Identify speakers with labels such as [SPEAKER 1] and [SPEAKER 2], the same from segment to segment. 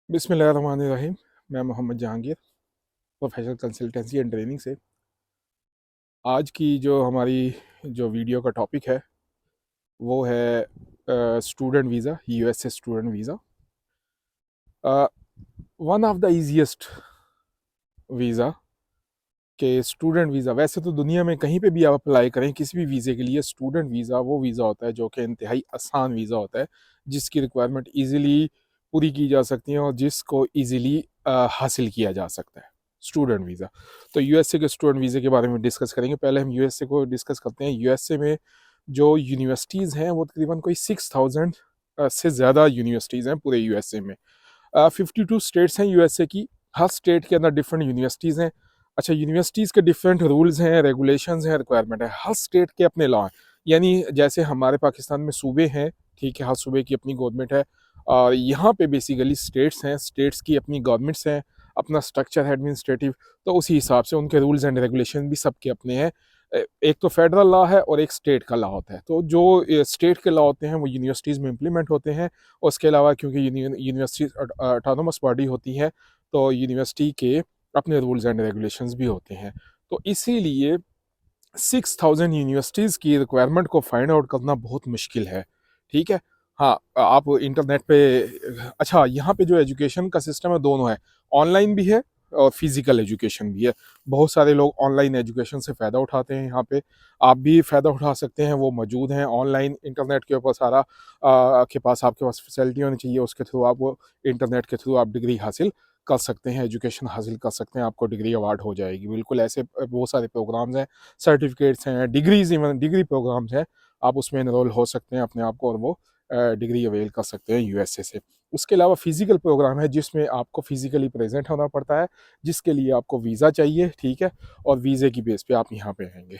[SPEAKER 1] बिस्मिल्लाहिर्रहमानिर्रहीम। मैं Mohammad Jahangir, professional consultancy and training से। आज की जो हमारी जो वीडियो का टॉपिक है वो है student visa, USA student visa. One of the easiest visa के स्टूडेंट वीज़ा। वैसे तो दुनिया में कहीं पे भी आप अप्लाई करें किसी भी वीज़े के लिए, स्टूडेंट वीज़ा वो वीज़ा होता है जो कि इंतहाई आसान वीज़ा होता है, जिसकी रिक्वायरमेंट इजीली पूरी की जा सकती है और जिसको इजीली हासिल किया जा सकता है, स्टूडेंट वीज़ा। तो यूएसए के स्टूडेंट वीज़े के बारे में डिस्कस करेंगे। पहले हम यूएसए को डिस्कस करते हैं। यूएसए में जो यूनिवर्सिटीज़ हैं वो तकरीबन कोई 6000 से ज़्यादा यूनिवर्सिटीज़ हैं पूरे यूएसए में। 52 स्टेट्स हैं यूएसए की। हर स्टेट के अंदर डिफरेंट यूनिवर्सिटीज़ हैं। अच्छा, यूनिवर्सिटीज़ के डिफरेंट रूल्स हैं, रेगुलेशंस हैं, रिक्वायरमेंट है। हर स्टेट के अपने लॉ हैं। यानी जैसे हमारे पाकिस्तान में सूबे हैं, ठीक है, हर सूबे की अपनी गवर्नमेंट है। और यहाँ पे बेसिकली स्टेट्स हैं, स्टेट्स की अपनी गवर्नमेंट्स हैं, अपना स्ट्रक्चर है एडमिनिस्ट्रेटिव। तो उसी हिसाब से उनके रूल्स एंड रेगुलेशन भी सबके अपने हैं। एक तो फेडरल लॉ है और एक स्टेट का लॉ होता है। तो जो स्टेट के लॉ होते हैं वो यूनिवर्सिटीज़ में इम्प्लीमेंट होते हैं। और उसके अलावा क्योंकि यूनिवर्सिटी ऑटोनोमस बॉडी होती है, तो यूनिवर्सिटी के अपने रूल्स एंड रेगुलेशंस भी होते हैं। तो इसीलिए 6000 यूनिवर्सिटीज़ की रिक्वायरमेंट को फाइंड आउट करना बहुत मुश्किल है। ठीक है। हाँ, आप इंटरनेट पे। अच्छा, यहाँ पे जो एजुकेशन का सिस्टम है दोनों है, ऑनलाइन भी है और फिजिकल एजुकेशन भी है। बहुत सारे लोग ऑनलाइन एजुकेशन से फ़ायदा उठाते हैं। यहाँ पे आप भी फ़ायदा उठा सकते हैं, वो मौजूद हैं ऑनलाइन। इंटरनेट के ऊपर सारा आपके पास फैसिलिटी होनी चाहिए, उसके थ्रू आप वो इंटरनेट के थ्रू आप डिग्री हासिल कर सकते हैं, एजुकेशन हासिल कर सकते हैं, आपको डिग्री अवार्ड हो जाएगी। बिल्कुल ऐसे बहुत सारे प्रोग्राम्स हैं, सर्टिफिकेट्स हैं, डिग्रीज, इवन डिग्री प्रोग्राम्स हैं। आप उसमें इनरोल हो सकते हैं अपने आप को और वो डिग्री अवेल कर सकते हैं यूएसए से। उसके अलावा फिजिकल प्रोग्राम है जिसमें आपको फिजिकली प्रेजेंट होना पड़ता है, जिसके लिए आपको वीज़ा चाहिए। ठीक है। और वीज़े की बेस पे आप यहाँ पे आएंगे।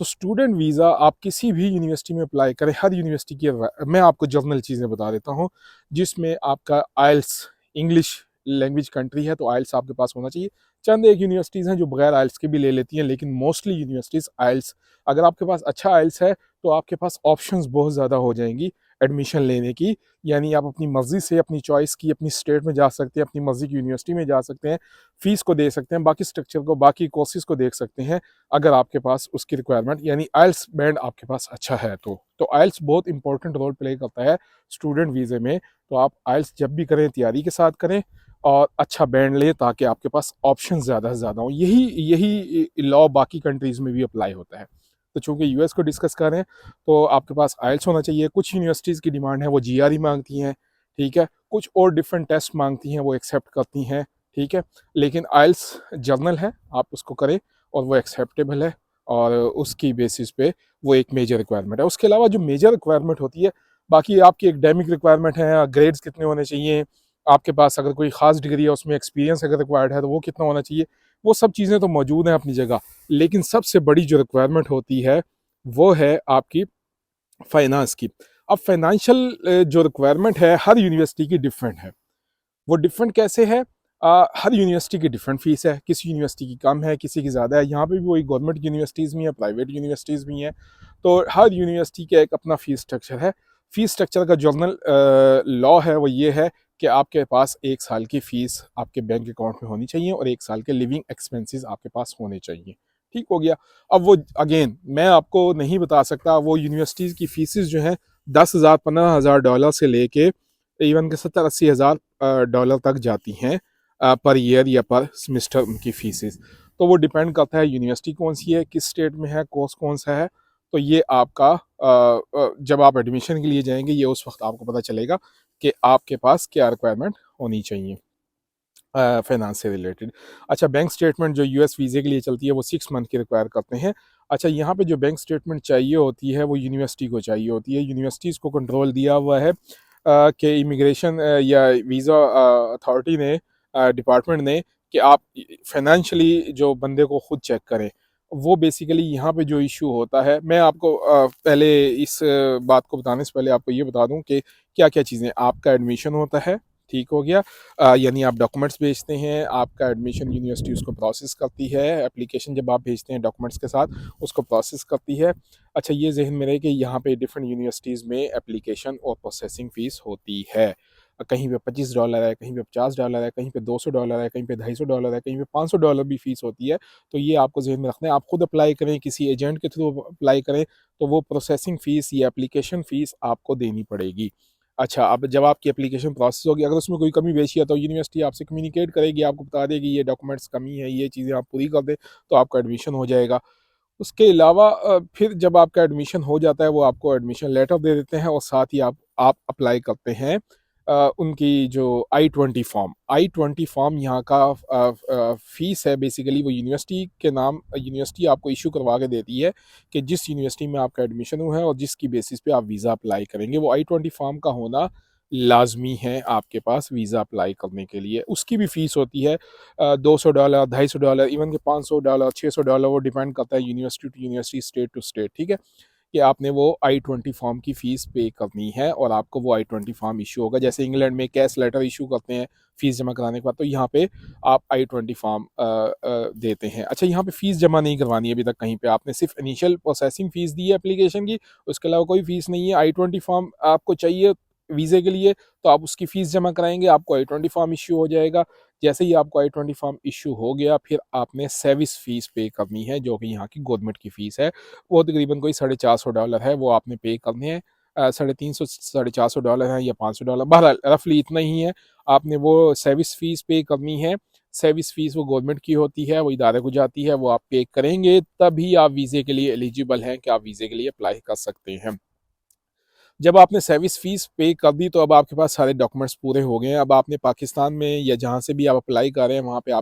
[SPEAKER 1] तो स्टूडेंट वीज़ा आप किसी भी यूनिवर्सिटी में अप्लाई करें, हर यूनिवर्सिटी की मैं आपको जनरल चीज़ें बता देता हूँ, जिसमें आपका आइल्स, इंग्लिश लैंग्वेज कंट्री है तो आइल्स आपके पास होना चाहिए। चंद एक यूनिवर्सिटीज़ हैं जो बगैर आइल्स के भी ले लेती हैं, लेकिन मोस्टली यूनिवर्सिटीज़ आइल्स। अगर आपके पास अच्छा आइल्स है तो आपके पास ऑप्शंस बहुत ज़्यादा हो जाएंगी एडमिशन लेने की। यानी आप अपनी मर्ज़ी से, अपनी चॉइस की, अपनी स्टेट में जा सकते हैं, अपनी मर्ज़ी की यूनिवर्सिटी में जा सकते हैं, फ़ीस को दे सकते हैं, बाकी स्ट्रक्चर को, बाकी कोर्सेज़ को देख सकते हैं, अगर आपके पास उसकी रिक्वायरमेंट यानी आइल्स बैंड आपके पास अच्छा है तो आइल्स बहुत इंपॉर्टेंट रोल प्ले करता है स्टूडेंट वीज़े में। तो आप आइल्स जब भी करें तैयारी के साथ करें और अच्छा बैंड लें, ताकि आपके पास ऑप्शन ज़्यादा से ज़्यादा हों। यही यही लॉ बाकी कंट्रीज़ में भी अप्लाई होता है। तो चूंकि यूएस को डिस्कस कर रहे हैं तो आपके पास आइल्स होना चाहिए। कुछ यूनिवर्सिटीज़ की डिमांड है वो जीआरई मांगती हैं, ठीक है। कुछ और डिफरेंट टेस्ट मांगती हैं, वो एक्सेप्ट करती हैं, ठीक है। लेकिन आइल्स जर्नल है, आप उसको करें और वो एक्सेप्टेबल है, और उसकी बेसिस पे वो एक मेजर रिक्वायरमेंट है। उसके अलावा जो मेजर रिक्वायरमेंट होती है, बाकी आपकी एकेडमिक रिक्वायरमेंट है, ग्रेड्स कितने होने चाहिए, आपके पास अगर कोई खास डिग्री है उसमें एक्सपीरियंस अगर रिक्वायर्ड है तो वो कितना होना चाहिए, वो सब चीज़ें तो मौजूद हैं अपनी जगह। लेकिन सबसे बड़ी जो रिक्वायरमेंट होती है वो है आपकी फाइनेंस की। अब फाइनेंशियल जो रिक्वायरमेंट है हर यूनिवर्सिटी की डिफरेंट है। वो डिफरेंट कैसे है? हर यूनिवर्सिटी की डिफरेंट फीस है, किसी यूनिवर्सिटी की कम है, किसी की ज़्यादा है। यहाँ पे भी वही गवर्नमेंट यूनिवर्सिटीज़ भी हैं, प्राइवेट यूनिवर्सिटीज़ भी हैं। तो हर यूनिवर्सिटी का एक अपना फ़ीस स्ट्रक्चर है। फ़ीस स्ट्रक्चर का जनरल लॉ है वो ये है कि आपके पास 1 साल की फ़ीस आपके बैंक अकाउंट में होनी चाहिए और 1 साल के लिविंग एक्सपेंसेस आपके पास होने चाहिए। ठीक हो गया। अब वो अगेन मैं आपको नहीं बता सकता, वो यूनिवर्सिटीज़ की फ़ीसेस जो हैं 10,000 $15,000 से लेके इवन के 70-80 हज़ार डॉलर तक जाती हैं पर ईयर या पर सेमेस्टर उनकी फीसेस। तो वो डिपेंड करता है यूनिवर्सिटी कौन सी है, किस स्टेट में है, कोर्स कौन सा है। तो ये आपका जब आप एडमिशन के लिए जाएंगे ये उस वक्त आपको पता चलेगा कि आपके पास क्या रिक्वायरमेंट होनी चाहिए फाइनेंस से रिलेटेड। अच्छा, बैंक स्टेटमेंट जो यूएस वीज़े के लिए चलती है वो 6 मंथ की रिक्वायर करते हैं। अच्छा, यहाँ पे जो बैंक स्टेटमेंट चाहिए होती है वो यूनिवर्सिटी को चाहिए होती है। यूनिवर्सिटीज़ को कंट्रोल दिया हुआ है कि इमिग्रेशन या वीज़ा अथॉरिटी ने, डिपार्टमेंट ने, कि आप फाइनेंशियली जो बंदे को खुद चेक करें। वो बेसिकली यहाँ पे जो इशू होता है, मैं आपको पहले इस बात को बताने से पहले आपको ये बता दूं कि क्या क्या चीज़ें आपका एडमिशन होता है। ठीक हो गया। यानी आप डॉक्यूमेंट्स भेजते हैं, आपका एडमिशन यूनिवर्सिटी उसको प्रोसेस करती है, एप्लीकेशन जब आप भेजते हैं डॉक्यूमेंट्स के साथ उसको प्रोसेस करती है। अच्छा, ये जहन में रहे कि यहाँ पे डिफरेंट यूनिवर्सिटीज़ में एप्लीकेशन और प्रोसेसिंग फ़ीस होती है। कहीं पे $25 है, कहीं पे $50 है, कहीं पे $200 है, कहीं पे $250 है, कहीं पे $500 भी फ़ीस होती है। तो ये आपको ज़हन में रखना है। आप खुद अप्लाई करें, किसी एजेंट के थ्रू अप्लाई करें, तो वो प्रोसेसिंग फ़ीस या एप्लीकेशन फ़ीस आपको देनी पड़ेगी। अच्छा, अब जब आपकी एप्लीकेशन प्रोसेस होगी, अगर उसमें कोई कमी पेशी है तो यूनिवर्सिटी आपसे कम्युनिकेट करेगी, आपको बता देगी ये डॉक्यूमेंट्स कमी है, ये चीज़ें आप पूरी कर दें, तो आपका एडमिशन हो जाएगा। उसके अलावा फिर जब आपका एडमिशन हो जाता है, वो आपको एडमिशन लेटर दे देते हैं और साथ ही आप अप्लाई करते हैं उनकी जो आई-20 फॉर्म यहाँ का फ़ीस है बेसिकली वो यूनिवर्सिटी के नाम यूनिवर्सिटी आपको इश्यू करवा के देती है कि जिस यूनिवर्सिटी में आपका एडमिशन हुआ है और जिसकी बेसिस पे आप वीज़ा अप्लाई करेंगे, वो आई-20 फॉर्म का होना लाज़मी है आपके पास वीज़ा अप्लाई करने के लिए। उसकी भी फ़ीस होती है $200, $250, इवन कि $500, $600, वो डिपेंड करता है university to university, state to state, ठीक है? कि आपने वो आई-20 फॉर्म की फ़ीस पे करनी है और आपको वो आई-20 फॉर्म इश्यू होगा। जैसे इंग्लैंड में कैश लेटर इश्यू करते हैं फ़ीस जमा कराने के बाद, तो यहाँ पे आप आई-20 फॉर्म देते हैं। अच्छा, यहाँ पे फ़ीस जमा नहीं करवानी है अभी तक कहीं पे, आपने सिर्फ़ इनिशियल प्रोसेसिंग फ़ीस दी है एप्लीकेशन की, उसके अलावा कोई फ़ीस नहीं है। आई-20 फॉर्म आपको चाहिए वीज़े के लिए, तो आप उसकी फ़ीस जमा कराएँगे, आपको आई-20 फॉर्म इश्यू हो जाएगा। जैसे ही आपको आई-20 फॉर्म इश्यू हो गया, फिर आपने सर्विस फ़ीस पे करनी है, जो कि यहाँ की गवर्नमेंट की फ़ीस है। वो तकरीबन कोई $450 है, वो आपने पे करने हैं। 350 $450 हैं या $500, बहरहाल रफली इतना ही है। आपने वो सर्विस फ़ीस पे करनी है। सर्विस फ़ीस वो गवर्नमेंट की होती है, वो इदारे को जाती है, वो आप पे करेंगे, तभी आप वीज़े के लिए एलिजिबल हैं कि आप वीज़े के लिए अप्लाई कर सकते हैं। जब आपने सर्विस फ़ीस पे कर दी, तो अब आपके पास सारे डॉक्यूमेंट्स पूरे हो गए हैं। अब आपने पाकिस्तान में या जहाँ से भी आप अप्लाई कर रहे हैं, वहाँ पे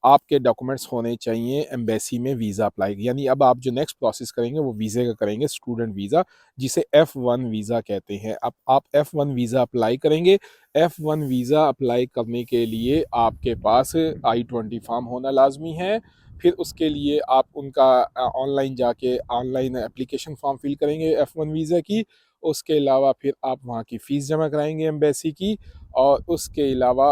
[SPEAKER 1] आपके डॉक्यूमेंट्स होने चाहिए एम्बेसी में वीज़ा अप्लाई, यानी अब आप जो नेक्स्ट प्रोसेस करेंगे वो वीज़े का करेंगे, स्टूडेंट वीज़ा, जिसे F1 वीज़ा कहते हैं। अब आप F1 वीज़ा अप्लाई करेंगे। F1 वीज़ा अप्लाई करने के लिए आपके पास आई-20 फॉर्म होना लाज़मी है। फिर उसके लिए आप उनका ऑनलाइन जाके ऑनलाइन एप्लीकेशन फॉर्म फिल करेंगे F1 वीज़ा की। उसके अलावा फिर आप वहाँ की फ़ीस जमा कराएँगे एम्बेसी की, और उसके अलावा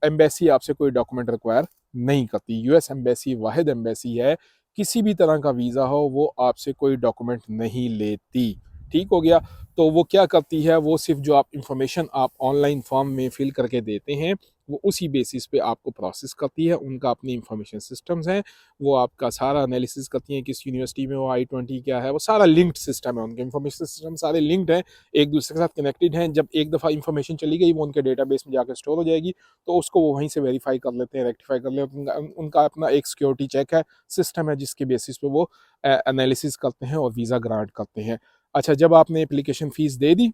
[SPEAKER 1] एम्बेसी आपसे कोई डॉक्यूमेंट रिक्वायर नहीं करती। यूएस एम्बेसी वाहिद एम्बेसी है, किसी भी तरह का वीज़ा हो वो आपसे कोई डॉक्यूमेंट नहीं लेती। ठीक हो गया? तो वो क्या करती है, वो सिर्फ़ जो आप इन्फॉर्मेशन आप ऑनलाइन फॉर्म में फ़िल करके देते हैं, वो उसी बेसिस पे आपको प्रोसेस करती है। उनका अपनी इन्फॉर्मेशन सिस्टम्स हैं, वो आपका सारा एनालिसिस करती हैं, किस यूनिवर्सिटी में वो आई-20 क्या है, वो सारा लिंक्ड सिस्टम है, उनके इन्फॉर्मेशन सिस्टम सारे लिंक्ड हैं, एक दूसरे के साथ कनेक्टेड हैं। जब एक दफ़ा इन्फॉर्मेशन चली गई, वो उनके डेटाबेस में जाकर स्टोर हो जाएगी, तो उसको वो वहीं से वेरीफाई कर लेते हैं, रेक्टिफाई कर लेते हैं। उनका अपना एक सिक्योरिटी चेक है, सिस्टम है, जिसके बेसिस पे वो एनालिसिस करते हैं और वीज़ा ग्रांट करते हैं। अच्छा, जब आपने एप्लीकेशन फ़ीस दे दी,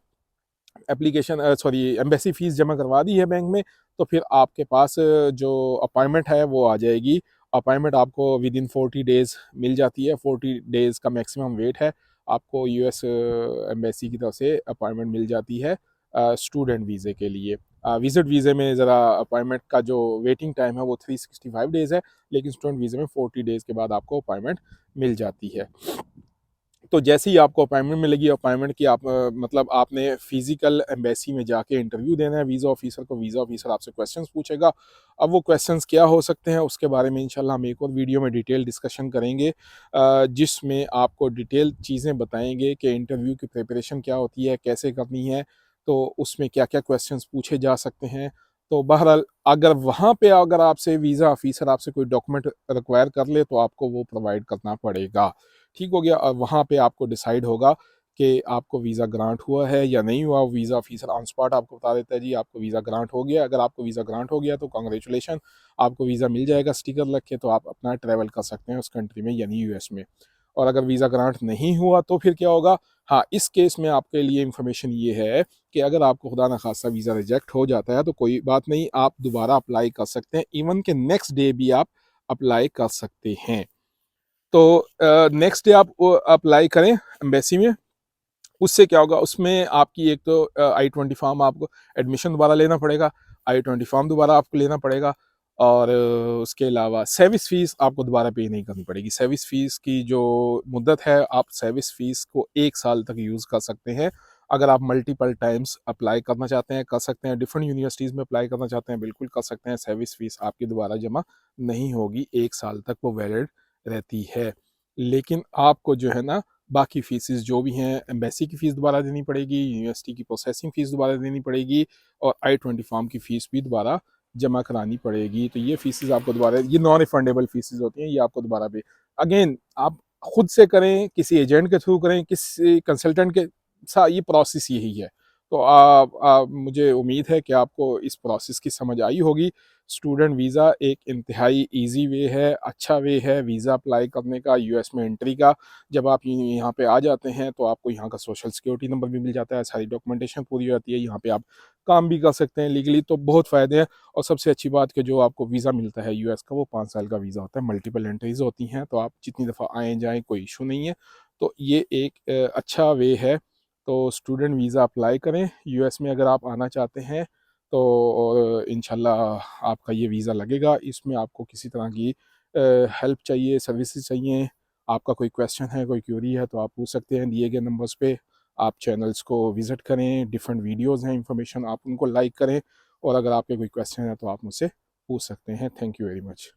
[SPEAKER 1] सॉरी एम्बेसी फ़ीस जमा करवा दी है बैंक में, तो फिर आपके पास जो अपॉइंटमेंट है वो आ जाएगी। अपॉइंटमेंट आपको विद इन 40 डेज़ मिल जाती है, 40 डेज़ का मैक्सिमम वेट है। आपको यूएस एम्बेसी की तरफ से अपॉइंटमेंट मिल जाती है स्टूडेंट वीज़े के लिए। विज़िट वीज़े में ज़रा अपॉइंटमेंट का जो वेटिंग टाइम है वो 365 डेज़ है, लेकिन स्टूडेंट वीज़े में 40 डेज़ के बाद आपको अपॉइंटमेंट मिल जाती है। तो जैसे ही आपको अपॉइंटमेंट मिलेगी, अपॉइंटमेंट की मतलब आपने फिजिकल एम्बेसी में जाके इंटरव्यू देना है वीज़ा ऑफिसर को। वीज़ा ऑफिसर आपसे क्वेश्चंस पूछेगा। अब वो क्वेश्चंस क्या हो सकते हैं, उसके बारे में इंशाल्लाह हम एक और वीडियो में डिटेल डिस्कशन करेंगे, जिसमें आपको डिटेल चीज़ें बताएंगे कि इंटरव्यू की प्रिपरेशन क्या होती है, कैसे करनी है, तो उसमें क्या क्या क्वेश्चंस पूछे जा सकते हैं। तो बहरहाल अगर वहाँ पे अगर आपसे वीज़ा ऑफिसर आपसे कोई डॉक्यूमेंट रिक्वायर कर ले, तो आपको वो प्रोवाइड करना पड़ेगा। ठीक हो गया? वहाँ पे आपको डिसाइड होगा कि आपको वीज़ा ग्रांट हुआ है या नहीं हुआ। वीज़ा ऑफिसर ऑन स्पॉट आपको बता देता है, जी आपको वीज़ा ग्रांट हो गया। अगर आपको वीज़ा ग्रांट हो गया तो कांग्रेचुलेशन, आपको वीज़ा मिल जाएगा स्टिकर लग के, तो आप अपना ट्रैवल कर सकते हैं उस कंट्री में, यानी यूएस में। और अगर वीज़ा ग्रांट नहीं हुआ तो फिर क्या होगा? हाँ, इस केस में आपके लिए इन्फॉर्मेशन ये है कि अगर आपको खुदा न खास्ता वीज़ा रिजेक्ट हो जाता है, तो कोई बात नहीं, आप दोबारा अप्लाई कर सकते हैं। इवन के नेक्स्ट डे भी आप अप्लाई कर सकते हैं। तो नेक्स्ट डे आप अप्लाई करें एम्बेसी में। उससे क्या होगा, उसमें आपकी एक तो आई-20 फॉर्म, आपको एडमिशन दोबारा लेना पड़ेगा, आई-20 फॉर्म दोबारा आपको लेना पड़ेगा, और उसके अलावा सर्विस फ़ीस आपको दोबारा पे नहीं करनी पड़ेगी। सर्विस फ़ीस की जो मुद्दत है, आप सर्विस फ़ीस को 1 साल तक यूज़ कर सकते हैं। अगर आप मल्टीपल टाइम्स अप्लाई करना चाहते हैं, कर सकते हैं। डिफरेंट यूनिवर्सिटीज़ में अप्लाई करना चाहते हैं, बिल्कुल कर सकते हैं। सर्विस फ़ीस आपकी दोबारा जमा नहीं होगी, 1 साल तक वो वैलिड रहती है। लेकिन आपको जो है ना, बाकी फ़ीसेस जो भी हैं, एम्बेसी की फ़ीस दोबारा देनी पड़ेगी, यूनिवर्सिटी की प्रोसेसिंग फ़ीस दोबारा देनी पड़ेगी और I-20 फॉर्म की फ़ीस भी दोबारा जमा करानी पड़ेगी। तो ये फ़ीसेस आपको दोबारा, ये नॉन रिफंडेबल फ़ीसेस होती हैं, ये आपको दोबारा पे अगेन आप खुद से करें, किसी एजेंट के थ्रू करें, किसी कंसल्टेंट के साथ, ये प्रोसेस यही है। तो मुझे उम्मीद है कि आपको इस प्रोसेस की समझ आई होगी। स्टूडेंट वीज़ा एक इंतहाई ईजी वे है, अच्छा वे है वीज़ा अप्लाई करने का, यूएस में एंट्री का। जब आप यहाँ पे आ जाते हैं तो आपको यहाँ का सोशल सिक्योरिटी नंबर भी मिल जाता है, सारी डॉक्यूमेंटेशन पूरी हो जाती है, यहाँ पे आप काम भी कर सकते हैं लीगली। तो बहुत फ़ायदे हैं। और सबसे अच्छी बात कि जो आपको वीज़ा मिलता है यूएस का, वो 5 साल का वीज़ा होता है, मल्टीपल एंट्रीज होती हैं, तो आप जितनी दफ़ा आएँ जाएँ कोई इशू नहीं है। तो ये एक अच्छा वे है। तो स्टूडेंट वीज़ा अप्लाई करें यूएस में अगर आप आना चाहते हैं तो, और इंशाल्लाह आपका ये वीज़ा लगेगा। इसमें आपको किसी तरह की हेल्प चाहिए, सर्विसेज चाहिए, आपका कोई क्वेश्चन है, कोई क्यूरी है, तो आप पूछ सकते हैं दिए गए नंबर्स पे। आप चैनल्स को विज़िट करें, डिफरेंट वीडियोज़ हैं, इंफॉर्मेशन आप उनको लाइक करें, और अगर आपके कोई क्वेश्चन है तो आप मुझसे पूछ सकते हैं। Thank you very much.